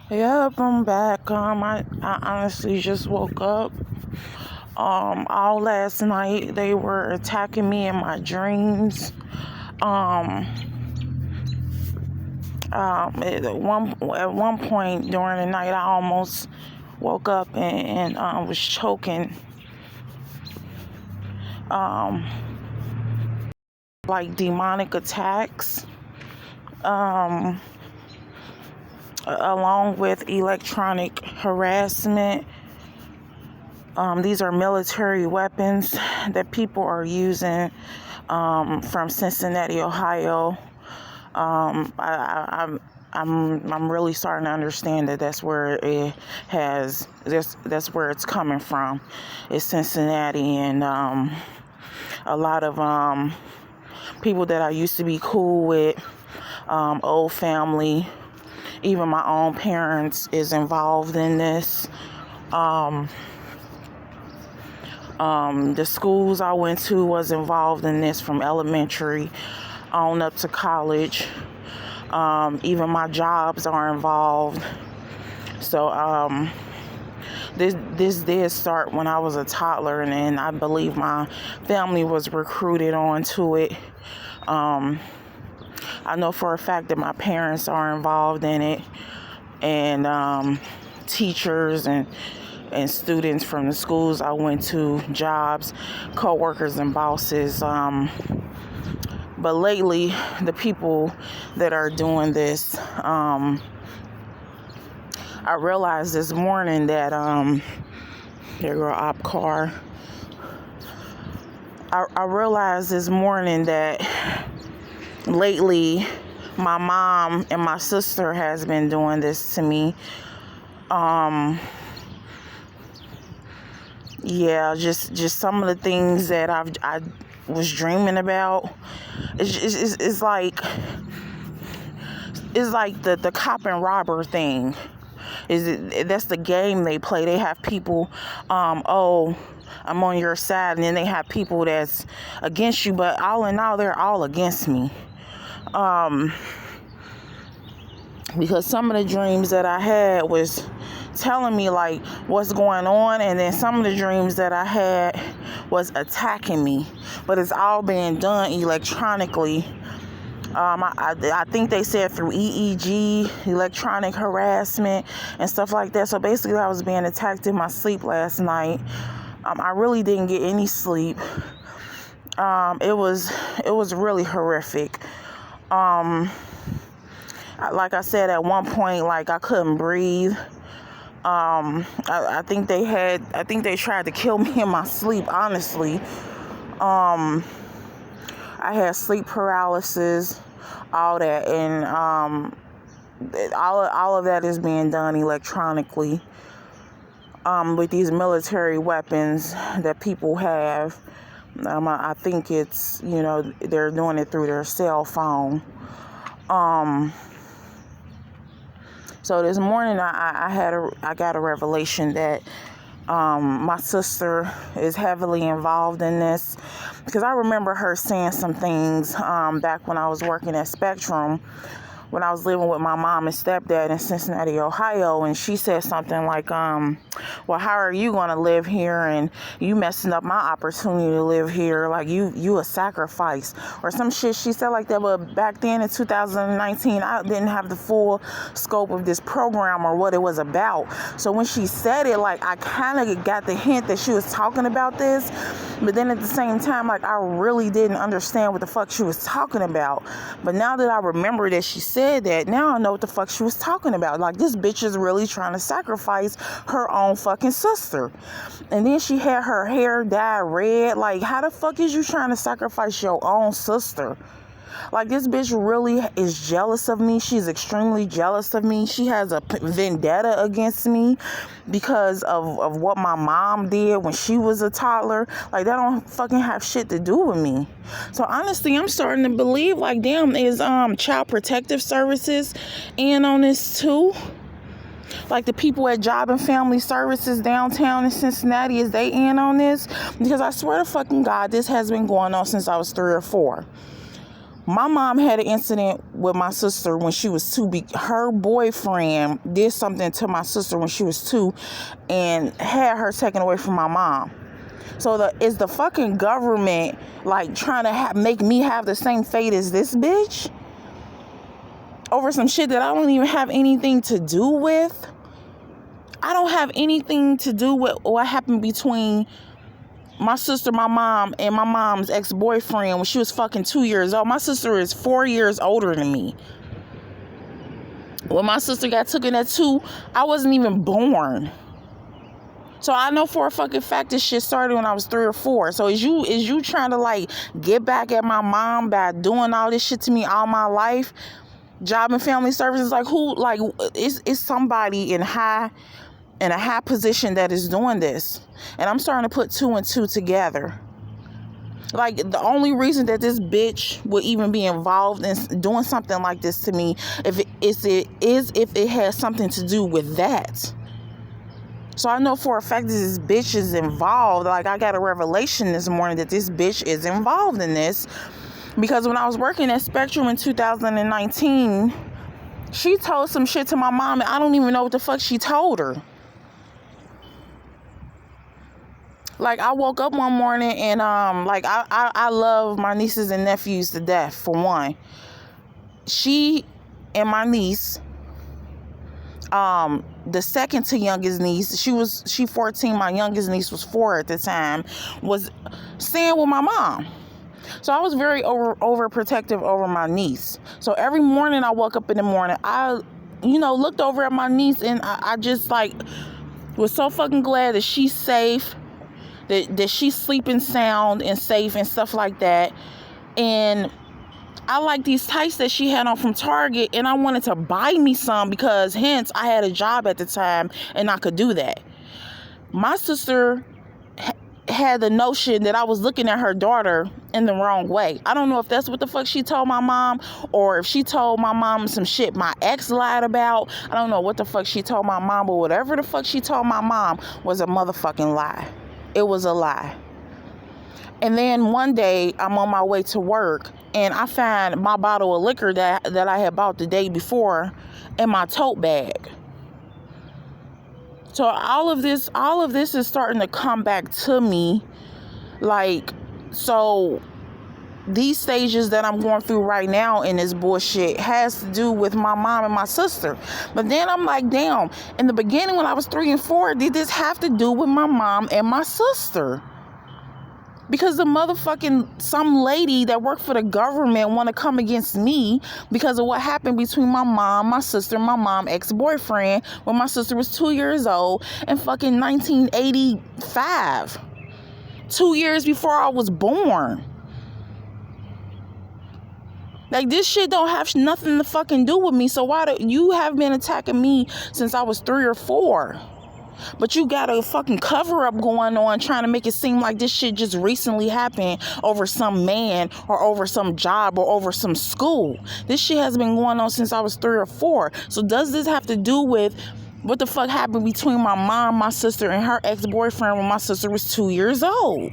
Yep, I'm back. I honestly just woke up. All last night they were attacking me in my dreams. Um, at one point during the night, I almost woke up and was choking. Um, like demonic attacks. Um, along with electronic harassment. These are military weapons that people are using from Cincinnati, Ohio. I'm really starting to understand that that's where it has that's where it's coming from. It's Cincinnati, and a lot of people that I used to be cool with, old family, even my own parents is involved in this. The schools I went to was involved in this from elementary on up to college. Even my jobs are involved. So this did start when I was a toddler, and I believe my family was recruited onto it. I know for a fact that my parents are involved in it, and teachers and students from the schools I went to, jobs, co-workers and bosses. But lately, the people that are doing this, I realized this morning that, here go op car. I realized this morning that lately, my mom and my sister has been doing this to me. Yeah, just some of the things that I was dreaming about. It's like the cop and robber thing. That's the game they play. They have people, oh, I'm on your side, and then they have people that's against you, but all in all, they're all against me. Because some of the dreams that I had was telling me like what's going on, and then some of the dreams that I had was attacking me, but it's all being done electronically. I think they said through EEG, electronic harassment and stuff like that. So basically I was being attacked in my sleep last night. I really didn't get any sleep. It was really horrific. Like I said, at one point, like I couldn't breathe. I think they tried to kill me in my sleep, honestly. I had sleep paralysis, all that, and all of that is being done electronically, with these military weapons that people have. I think it's, they're doing it through their cell phone. So this morning I got a revelation that my sister is heavily involved in this, because I remember her saying some things back when I was working at Spectrum, when I was living with my mom and stepdad in Cincinnati, Ohio, and she said something like, well, how are you going to live here, and you messing up my opportunity to live here, like you a sacrifice, or some shit she said like that. But back then in 2019, I didn't have the full scope of this program or what it was about. So when she said it, like I kind of got the hint that she was talking about this, but then at the same time, like I really didn't understand what the fuck she was talking about. But now that I remember that she said that, now I know what the fuck she was talking about. Like, this bitch is really trying to sacrifice her own fucking sister. And then she had her hair dyed red. Like, how the fuck is you trying to sacrifice your own sister? Like, this bitch really is jealous of me. She's extremely jealous of me. She has a vendetta against me because of what my mom did when she was a toddler. Like, that don't fucking have shit to do with me. So honestly, I'm starting to believe, like, damn, is Child Protective Services in on this too? Like the people at Job and Family Services downtown in Cincinnati, is they in on this? Because I swear to fucking God, this has been going on since I was 3 or 4. My mom had an incident with my sister when she was 2. Her boyfriend did something to my sister when she was 2 and had her taken away from my mom. So is the fucking government like trying to make me have the same fate as this bitch? Over some shit that I don't even have anything to do with? I don't have anything to do with what happened between my sister, my mom, and my mom's ex-boyfriend when she was fucking 2 years old. My sister is 4 years older than me. When my sister got taken at 2, I wasn't even born. So I know for a fucking fact this shit started when I was 3 or 4. So is you trying to like get back at my mom by doing all this shit to me all my life? Job and Family Services, like who, like it's somebody in a high position that is doing this. And I'm starting to put 2 and 2 together. Like, the only reason that this bitch would even be involved in doing something like this to me if it has something to do with that. So I know for a fact that this bitch is involved. Like, I got a revelation this morning that this bitch is involved in this. Because when I was working at Spectrum in 2019, she told some shit to my mom, and I don't even know what the fuck she told her. Like, I woke up one morning and, like, I love my nieces and nephews to death, for one. She and my niece, the second to youngest niece, she 14, my youngest niece was 4 at the time, was staying with my mom. So I was very overprotective over my niece. So every morning I woke up in the morning, I, looked over at my niece, and I just, like, was so fucking glad that she's safe, that she's sleeping sound and safe and stuff like that. And I like these tights that she had on from Target, and I wanted to buy me some because hence I had a job at the time and I could do that. My sister had the notion that I was looking at her daughter in the wrong way. I don't know if that's what the fuck she told my mom, or if she told my mom some shit my ex lied about. I don't know what the fuck she told my mom, but whatever the fuck she told my mom was a motherfucking lie. It was a lie. And then one day I'm on my way to work and I find my bottle of liquor that I had bought the day before in my tote bag. So all of this is starting to come back to me. Like, so these stages that I'm going through right now in this bullshit has to do with my mom and my sister. But then I'm like, damn, in the beginning when I was 3 and 4, did this have to do with my mom and my sister? Because the motherfucking, some lady that worked for the government want to come against me because of what happened between my mom, my sister, my mom ex-boyfriend when my sister was 2 years old in fucking 1985. 2 years before I was born. Like, this shit don't have nothing to fucking do with me. So why do you have been attacking me since I was 3 or 4? But you got a fucking cover up going on trying to make it seem like this shit just recently happened over some man or over some job or over some school. This shit has been going on since I was 3 or 4. So does this have to do with what the fuck happened between my mom, my sister, and her ex-boyfriend when my sister was 2 years old?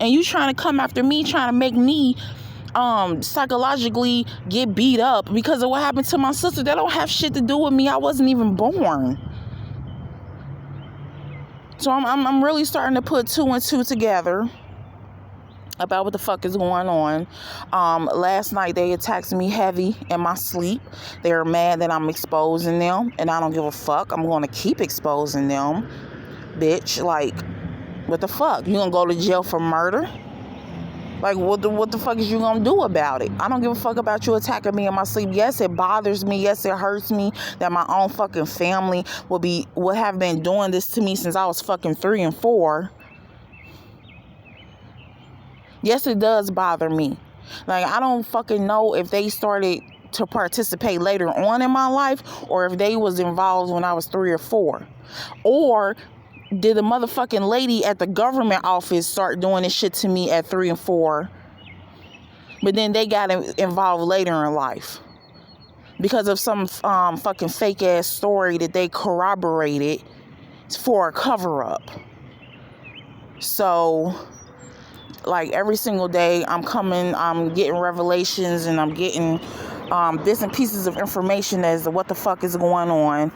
And you trying to come after me, trying to make me psychologically get beat up because of what happened to my sister? That don't have shit to do with me. I wasn't even born. So I'm really starting to put 2 and 2 together about what the fuck is going on. Last night they attacked me heavy in my sleep. They're mad that I'm exposing them, and I don't give a fuck. I'm going to keep exposing them, bitch. Like, what the fuck? You gonna go to jail for murder? Like, what the fuck is you gonna do about it? I don't give a fuck about you attacking me in my sleep. Yes, it bothers me. Yes, it hurts me that my own fucking family would have been doing this to me since I was fucking 3 and 4. Yes, it does bother me. Like, I don't fucking know if they started to participate later on in my life or if they was involved when I was 3 or 4. Or did the motherfucking lady at the government office start doing this shit to me at 3 and 4? But then they got involved later in life because of some fucking fake ass story that they corroborated for a cover up. So, Like every single day I'm getting revelations, and I'm getting bits and pieces of information as to what the fuck is going on.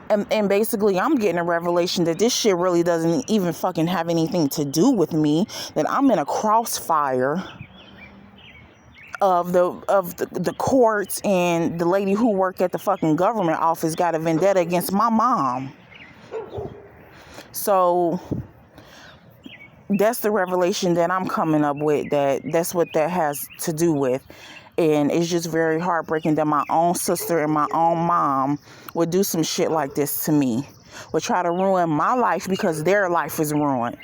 And basically I'm getting a revelation that this shit really doesn't even fucking have anything to do with me, that I'm in a crossfire of the courts, and the lady who worked at the fucking government office got a vendetta against my mom. So that's the revelation that I'm coming up with, that's what that has to do with. And it's just very heartbreaking that my own sister and my own mom would do some shit like this to me, would try to ruin my life because their life is ruined.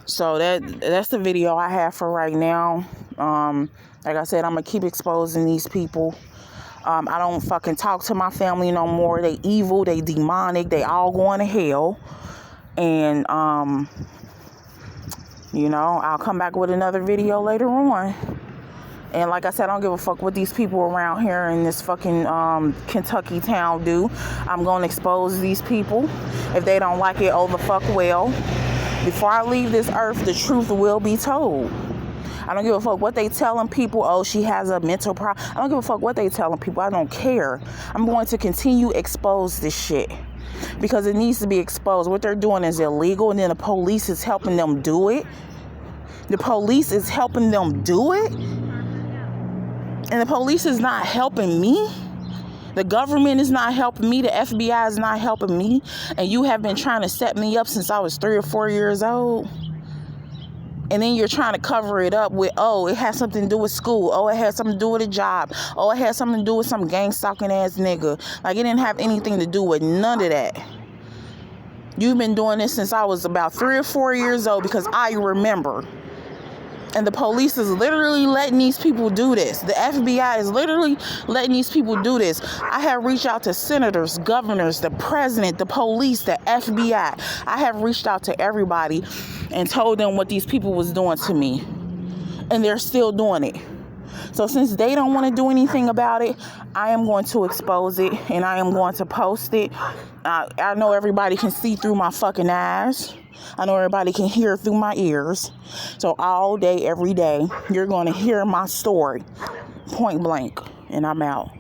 So that's the video I have for right now. Like I said, I'm gonna keep exposing these people. I don't fucking talk to my family no more. They evil, they demonic, they all going to hell. And I'll come back with another video later on. And like I said, I don't give a fuck what these people around here in this fucking Kentucky town do. I'm going to expose these people. If they don't like it, oh the fuck well. Before I leave this earth, the truth will be told. I don't give a fuck what they telling people. Oh, she has a mental problem. I don't give a fuck what they telling people. I don't care. I'm going to continue expose this shit because it needs to be exposed. What they're doing is illegal, and then the police is helping them do it. The police is helping them do it. And the police is not helping me. The government is not helping me. The FBI is not helping me. And you have been trying to set me up since I was 3 or 4 years old. And then you're trying to cover it up with, oh, it has something to do with school. Oh, it has something to do with a job. Oh, it has something to do with some gang-stalking ass nigga. Like, it didn't have anything to do with none of that. You've been doing this since I was about 3 or 4 years old, because I remember. And the police is literally letting these people do this. The FBI is literally letting these people do this. I have reached out to senators, governors, the president, the police, the FBI. I have reached out to everybody and told them what these people was doing to me. And they're still doing it. So since they don't want to do anything about it, I am going to expose it, and I am going to post it. I know everybody can see through my fucking eyes. I know everybody can hear through my ears. So all day, every day, you're going to hear my story, point blank, and I'm out.